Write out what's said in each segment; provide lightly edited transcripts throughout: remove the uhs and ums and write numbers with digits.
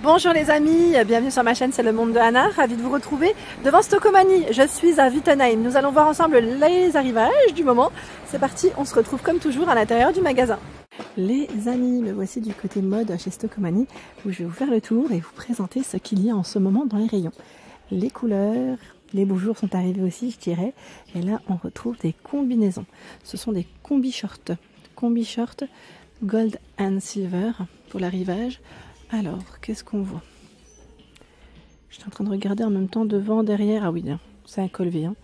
Bonjour les amis, bienvenue sur ma chaîne C'est le monde de Anna, ravie de vous retrouver devant Stockomanie. Je suis à Wittenheim, nous allons voir ensemble les arrivages du moment. C'est parti, on se retrouve comme toujours à l'intérieur du magasin. Les amis, me voici du côté mode chez Stockomanie où je vais vous faire le tour et vous présenter ce qu'il y a en ce moment dans les rayons. Les couleurs, les beaux jours sont arrivés aussi je dirais. Et là on retrouve des combinaisons. Ce sont des combi-shorts. Combi-shorts gold and silver pour l'arrivage. Alors, qu'est-ce qu'on voit? Je suis en train de regarder en même temps devant, derrière. Ah oui, c'est un col V. Hein.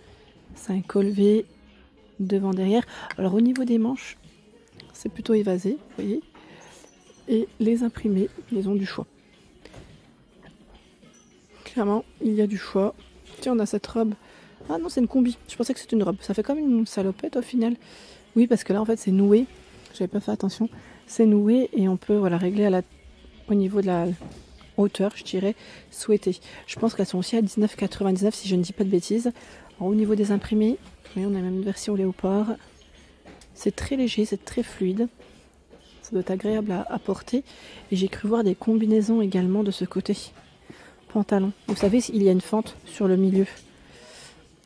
C'est un col V devant, derrière. Alors, au niveau des manches, c'est plutôt évasé, vous voyez. Et les imprimés, ils ont du choix. Clairement, il y a du choix. Tiens, on a cette robe. Ah non, c'est une combi. Je pensais que c'était une robe. Ça fait comme une salopette au final. Oui, parce que là, en fait, c'est noué. J'avais pas fait attention. C'est noué et on peut voilà, régler au niveau de la hauteur, je dirais, souhaitée. Je pense qu'elles sont aussi à 19,99 si je ne dis pas de bêtises. Alors, au niveau des imprimés, oui, on a même une version léopard. C'est très léger, c'est très fluide. Ça doit être agréable à porter. Et j'ai cru voir des combinaisons également de ce côté. Pantalon. Vous savez, il y a une fente sur le milieu.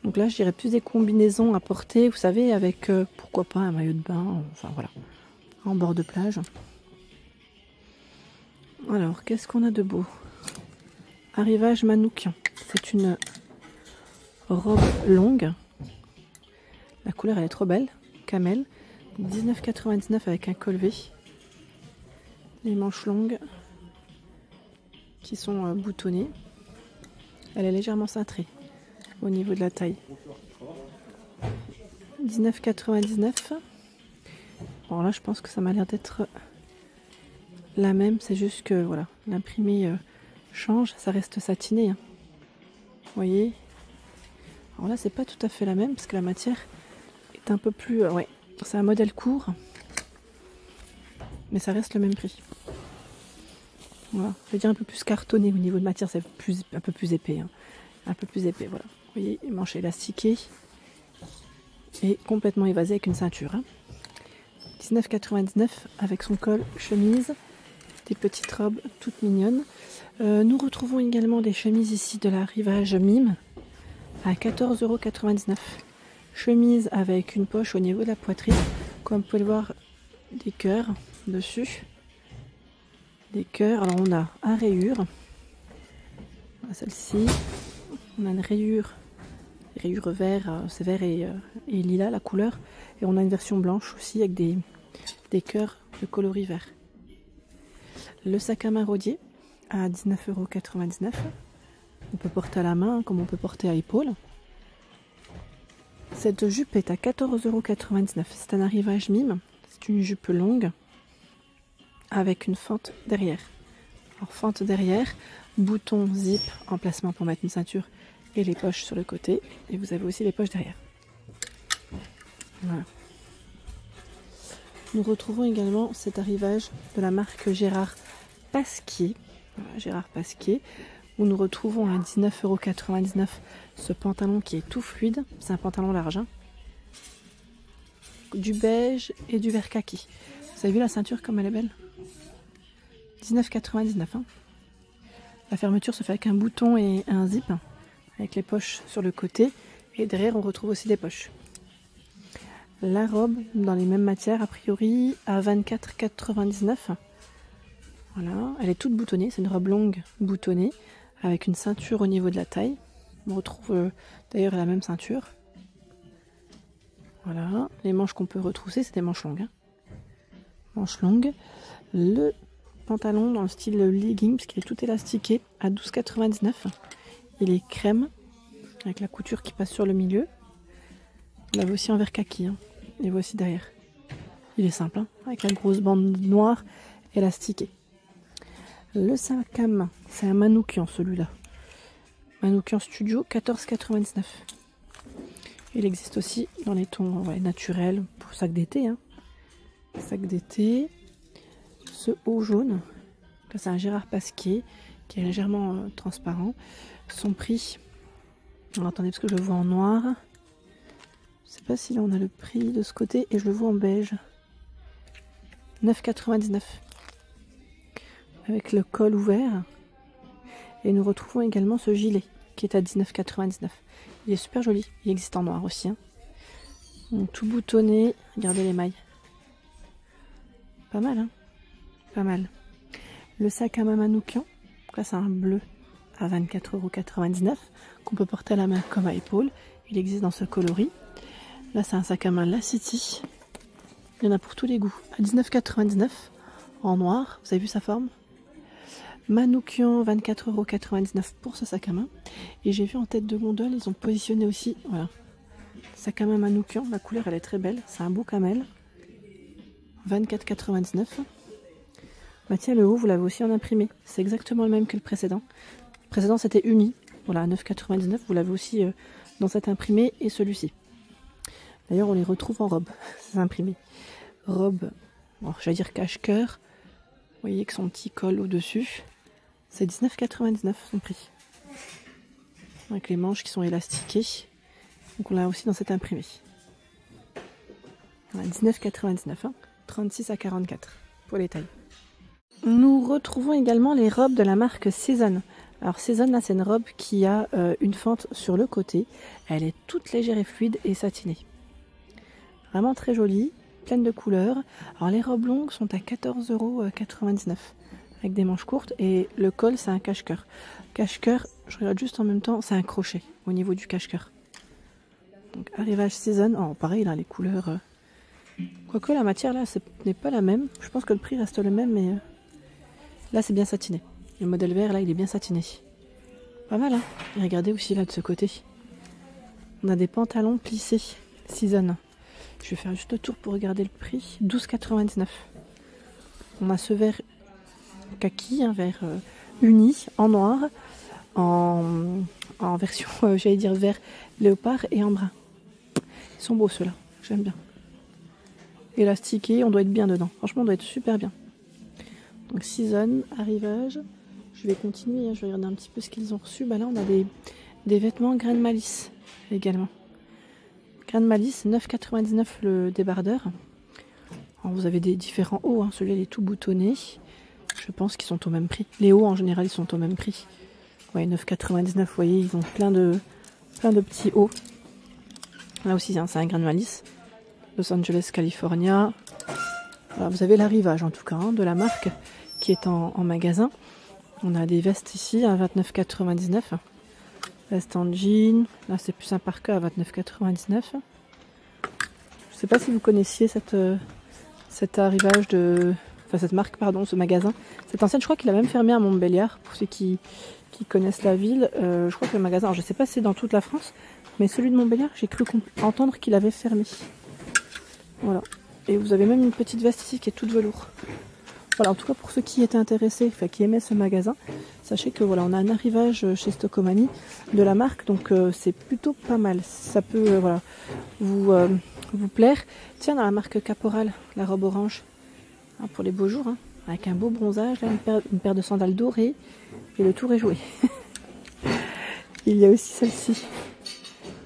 Donc là, je dirais plus des combinaisons à porter, vous savez, avec pourquoi pas un maillot de bain, enfin voilà, en bord de plage. Alors, qu'est-ce qu'on a de beau? Arrivage manoukian. C'est une robe longue. La couleur, elle est trop belle. Camel. 19,99 avec un col V. Les manches longues qui sont boutonnées. Elle est légèrement cintrée au niveau de la taille. 19,99. Bon, là, je pense que ça m'a l'air d'être la même, c'est juste que voilà, l'imprimé change, ça reste satiné. Hein. Vous voyez? Alors là, c'est pas tout à fait la même parce que la matière est un peu plus. Ouais, c'est un modèle court, mais ça reste le même prix. Voilà, je vais dire un peu plus cartonné au niveau de matière, c'est un peu plus épais. Hein. Un peu plus épais, voilà. Vous voyez, manche élastiquée et complètement évasé avec une ceinture. Hein. 19,99 avec son col chemise. Des petites robes toutes mignonnes. Nous retrouvons également des chemises ici de l'arrivage Mime à 14,99 €. Chemise avec une poche au niveau de la poitrine. Comme vous pouvez le voir, des cœurs dessus. Des cœurs. Alors on a à rayures. Celle-ci. On a une rayure vert. C'est vert et lilas la couleur. Et on a une version blanche aussi avec des cœurs de coloris vert. Le sac à main rodier à 19,99 €. On peut porter à la main comme on peut porter à l'épaule. Cette jupe est à 14,99 €. C'est un arrivage Mime. C'est une jupe longue avec une fente derrière. Alors, fente derrière, bouton zip, emplacement pour mettre une ceinture et les poches sur le côté. Et vous avez aussi les poches derrière. Voilà. Nous retrouvons également cet arrivage de la marque Gérard Pasquier. Voilà, Gérard Pasquier, où nous retrouvons à 19,99 € ce pantalon qui est tout fluide. C'est un pantalon large. Hein. Du beige et du vert kaki. Vous avez vu la ceinture comme elle est belle? 19,99 €. Hein. La fermeture se fait avec un bouton et un zip, avec les poches sur le côté. Et derrière, on retrouve aussi des poches. La robe, dans les mêmes matières, a priori, à 24,99 €. Voilà, elle est toute boutonnée, c'est une robe longue boutonnée, avec une ceinture au niveau de la taille. On retrouve d'ailleurs la même ceinture. Voilà, les manches qu'on peut retrousser, c'est des manches longues. Hein. Manches longues. Le pantalon dans le style legging, puisqu'il est tout élastiqué, à 12,99 €. Il est crème, avec la couture qui passe sur le milieu. On l'avait aussi en vert kaki, hein. Et voici derrière. Il est simple, hein, avec la grosse bande noire élastiquée. Le sac à main, c'est un manoukian celui-là. Manoukian Studio, 14,99 €. Il existe aussi dans les tons naturels pour sac d'été. Hein. Sac d'été. Ce haut jaune, c'est un Gérard Pasquier qui est légèrement transparent. Son prix, alors, attendez parce que je le vois en noir. Je sais pas si là on a le prix de ce côté et je le vois en beige. 9,99 € avec le col ouvert Et nous retrouvons également ce gilet qui est à 19,99 €. Il est super joli. Il existe en noir aussi. Hein. Donc, tout boutonné. Regardez les mailles. Pas mal, hein? Pas mal. Le sac à main Manoukian. Là, c'est un bleu à 24,99 € qu'on peut porter à la main comme à épaule. Il existe dans ce coloris. Là, c'est un sac à main La City. Il y en a pour tous les goûts. À 19,99 € en noir. Vous avez vu sa forme? Manoukian, 24,99 € pour ce sac à main. Et j'ai vu en tête de gondole, ils ont positionné aussi, voilà, sac à main Manoukian. La couleur, elle est très belle. C'est un beau camel. 24,99 €. Bah tiens, le haut, vous l'avez aussi en imprimé. C'est exactement le même que le précédent. Le précédent, c'était uni. Voilà, à 9,99 €. Vous l'avez aussi dans cet imprimé et celui-ci. D'ailleurs, on les retrouve en robe, ces imprimés. Robe, j'allais dire cache-cœur. Vous voyez que son petit col au-dessus. C'est 19,99 € son prix. Avec les manches qui sont élastiquées. Donc on l'a aussi dans cet imprimé. Voilà, 19,99 €, hein, 36 à 44 pour les tailles. Nous retrouvons également les robes de la marque Season. Alors Season, là, c'est une robe qui a une fente sur le côté. Elle est toute légère et fluide et satinée. Vraiment très jolie, pleine de couleurs. Alors les robes longues sont à 14,99 € avec des manches courtes et le col, c'est un cache-cœur. Cache-cœur, je regarde juste en même temps, c'est un crochet au niveau du cache-cœur. Donc arrivage Season, oh, pareil là, les couleurs. Quoique la matière là, ce n'est pas la même. Je pense que le prix reste le même, mais là c'est bien satiné. Le modèle vert là, il est bien satiné. Pas mal, hein. Et regardez aussi là de ce côté. On a des pantalons plissés Season. Je vais faire juste le tour pour regarder le prix. 12,99 €. On a ce vert kaki, un vert uni en noir, en version, j'allais dire vert léopard et en brun. Ils sont beaux ceux-là, j'aime bien. Élastiqué, on doit être bien dedans. Franchement, on doit être super bien. Donc Season, arrivage. Je vais continuer, hein, je vais regarder un petit peu ce qu'ils ont reçu. Bah là, on a des vêtements grain de malice également. Grain de malice, 9,99 € le débardeur. Alors, vous avez des différents hauts, hein. Celui-là il est tout boutonné. Je pense qu'ils sont au même prix. Les hauts en général ils sont au même prix. Ouais, 9,99 €, vous voyez, ils ont plein de petits hauts. Là aussi, hein, c'est un grain de malice. Los Angeles, California. Voilà, vous avez l'arrivage en tout cas hein, de la marque qui est en magasin. On a des vestes ici à 29,99 €. Veste en jean. Là c'est plus un parka à 29,99 €. Je sais pas si vous connaissiez cet arrivage de... Enfin cette marque, pardon, ce magasin. Cette enseigne, je crois qu'il a même fermé à Montbéliard, pour ceux qui connaissent la ville. Je crois que le magasin, alors je sais pas si c'est dans toute la France, mais celui de Montbéliard, j'ai cru entendre qu'il avait fermé. Voilà. Et vous avez même une petite veste ici qui est toute velours. Voilà, en tout cas pour ceux qui étaient intéressés, enfin qui aimaient ce magasin, sachez que voilà, on a un arrivage chez Stockomanie de la marque, donc c'est plutôt pas mal. Ça peut voilà, vous plaire. Tiens, dans la marque Caporal, la robe orange, hein, pour les beaux jours, hein, avec un beau bronzage, là, une paire de sandales dorées, et le tour est joué. Il y a aussi celle-ci.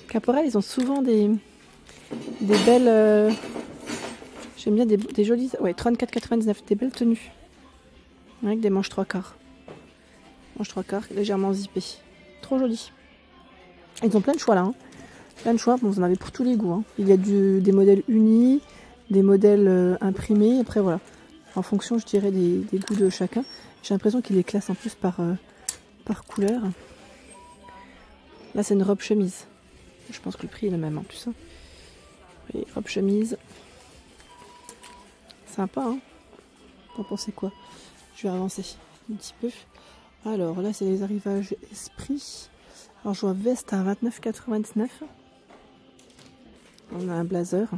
Caporal, ils ont souvent des belles... J'aime bien des jolies... Ouais, 34,99 €, des belles tenues. Avec des manches 3/4. Manches 3/4, légèrement zippées. Trop jolies. Ils ont plein de choix là. Hein. Plein de choix, bon, vous en avez pour tous les goûts. Hein. Il y a des modèles unis, des modèles imprimés. Après voilà, en fonction je dirais des goûts de chacun. J'ai l'impression qu'ils les classent en plus par couleur. Là c'est une robe chemise. Je pense que le prix est le même en plus. Hein. Et robe chemise. Sympa, hein? T'en pensez quoi? Je vais avancer un petit peu. Alors là, c'est les arrivages Esprit. Alors je vois veste à 29,99 €. On a un blazer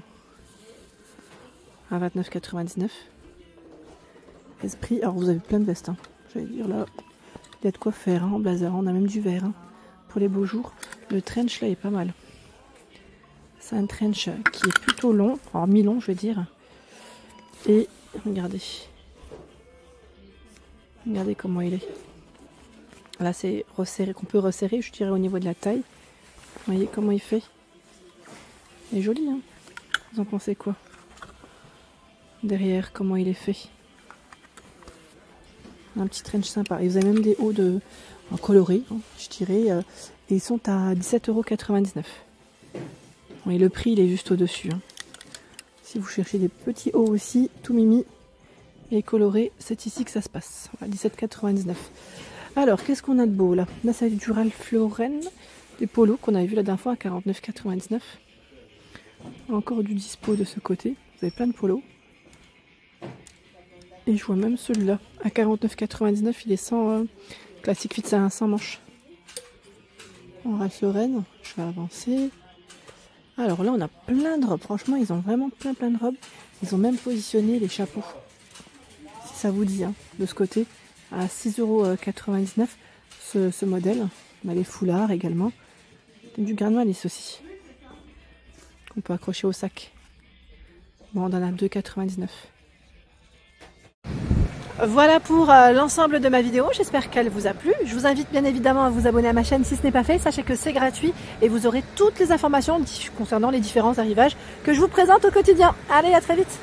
à 29,99 €. Esprit. Alors vous avez plein de vestes. Hein. J'allais dire là, il y a de quoi faire hein, en blazer. On a même du vert hein, pour les beaux jours. Le trench là est pas mal. C'est un trench qui est plutôt long, alors mi-long je veux dire. Et regardez comment il est. Là c'est resserré, qu'on peut resserrer, je dirais au niveau de la taille. Vous voyez comment il fait. Il est joli, hein. Vous en pensez quoi? Derrière, comment il est fait. Un petit trench sympa. Et vous avez même des hauts en coloré, hein, je dirais. Et ils sont à 17,99 €. Bon, et le prix, il est juste au-dessus. Hein. Si vous cherchez des petits hauts aussi, tout mimi et coloré, c'est ici que ça se passe. Voilà, 17,99 €. Alors, qu'est-ce qu'on a de beau là? Là, c'est du Ralph Lauren, des polos qu'on avait vu la dernière fois à 49,99 €. Encore du dispo de ce côté. Vous avez plein de polos. Et je vois même celui-là à 49,99 €. Il est sans classique fit, c'est un sans manche. En Ralph Lauren, je vais avancer. Alors là, on a plein de robes. Franchement, ils ont vraiment plein de robes. Ils ont même positionné les chapeaux. Si ça vous dit, hein, de ce côté. À 6,99 € ce modèle. On a les foulards également. Du grain de malice aussi. Qu'on peut accrocher au sac. Bon, on en a 2,99 €. Voilà pour l'ensemble de ma vidéo, j'espère qu'elle vous a plu. Je vous invite bien évidemment à vous abonner à ma chaîne si ce n'est pas fait. Sachez que c'est gratuit et vous aurez toutes les informations concernant les différents arrivages que je vous présente au quotidien. Allez, à très vite!